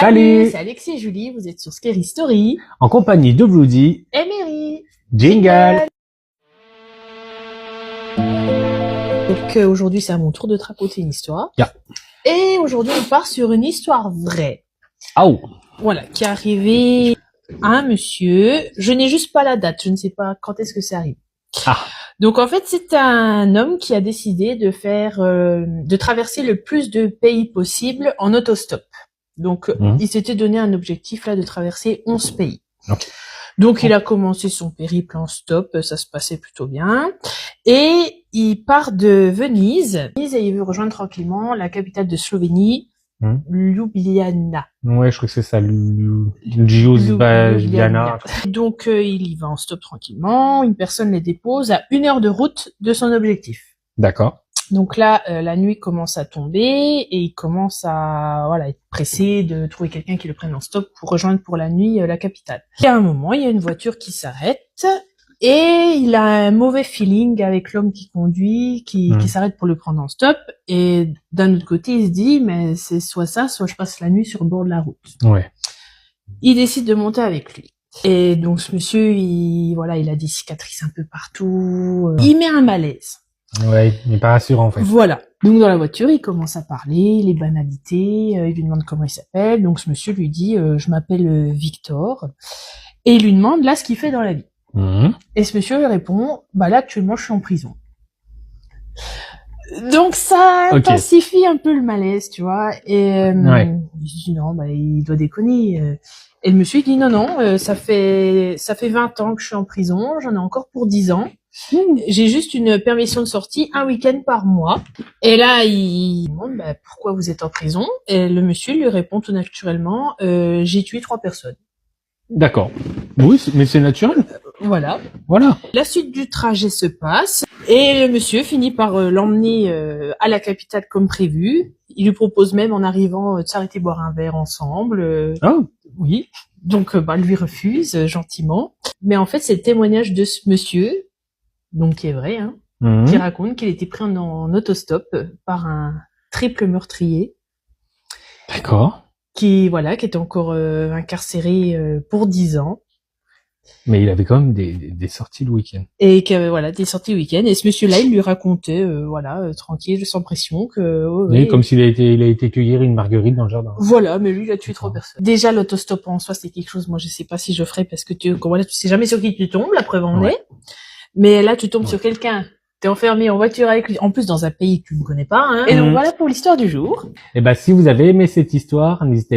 Salut, c'est Alexis et Julie, vous êtes sur Scary Story. En compagnie de Bloody. Et Mary. Jingle. Donc aujourd'hui c'est à mon tour de te raconter une histoire. Yeah. Et aujourd'hui on part sur une histoire vraie. Oh. Voilà, qui est arrivée à un monsieur. Je n'ai juste pas la date, je ne sais pas quand est-ce que c'est arrivé. Ah. Donc en fait c'est un homme qui a décidé de de traverser le plus de pays possible en autostop. Donc il s'était donné un objectif là de traverser 11 pays. Okay. Donc il a commencé son périple en stop, ça se passait plutôt bien. Et il part de Venise et il veut rejoindre tranquillement la capitale de Slovénie, Ljubljana. Ouais, je crois que c'est ça, Ljubljana. Donc il y va en stop tranquillement, une personne les dépose à 1 heure de route de son objectif. D'accord. Donc là, la nuit commence à tomber et il commence à être pressé de trouver quelqu'un qui le prenne en stop pour rejoindre pour la nuit la capitale. Et à un moment, il y a une voiture qui s'arrête et il a un mauvais feeling avec l'homme qui conduit, qui s'arrête pour le prendre en stop. Et d'un autre côté, il se dit, mais c'est soit ça, soit je passe la nuit sur le bord de la route. Ouais. Il décide de monter avec lui. Et donc ce monsieur, il a des cicatrices un peu partout. Il met un malaise. Ouais, il n'est pas rassurant en fait. Voilà. Donc dans la voiture, il commence à parler, les banalités, il lui demande comment il s'appelle. Donc ce monsieur lui dit je m'appelle Victor et il lui demande là ce qu'il fait dans la vie. Et ce monsieur lui répond là actuellement je suis en prison. Donc ça intensifie un peu le malaise, tu vois. Et il dit non, il doit déconner. Et le monsieur il dit non, ça fait 20 ans que je suis en prison, j'en ai encore pour 10 ans. J'ai juste une permission de sortie un week-end par mois. Et là, il demande pourquoi vous êtes en prison. Et le monsieur lui répond tout naturellement j'ai tué 3 personnes. D'accord. Oui, mais c'est naturel. Voilà. La suite du trajet se passe et le monsieur finit par l'emmener à la capitale comme prévu. Il lui propose même en arrivant de s'arrêter boire un verre ensemble. Oui. Donc lui refuse gentiment. Mais en fait, c'est le témoignage de ce monsieur, donc qui est vrai, qui raconte qu'il était pris en autostop par un triple meurtrier. D'accord. Qui était encore incarcéré pour 10 ans. Mais il avait quand même des sorties le week-end. Et qui avait des sorties le week-end. Et ce monsieur-là, il lui racontait tranquille, sans pression que comme s'il a été cueillir une marguerite dans le jardin. Voilà, mais lui il a tué 3 personnes. Déjà l'autostop en soi c'est quelque chose, moi je sais pas si je ferais parce que tu sais jamais sur qui tu tombes, la preuve en est. Mais là tu tombes sur quelqu'un, t'es enfermé en voiture avec lui, en plus dans un pays que tu ne connais pas, Et donc voilà pour l'histoire du jour. Et si vous avez aimé cette histoire, n'hésitez pas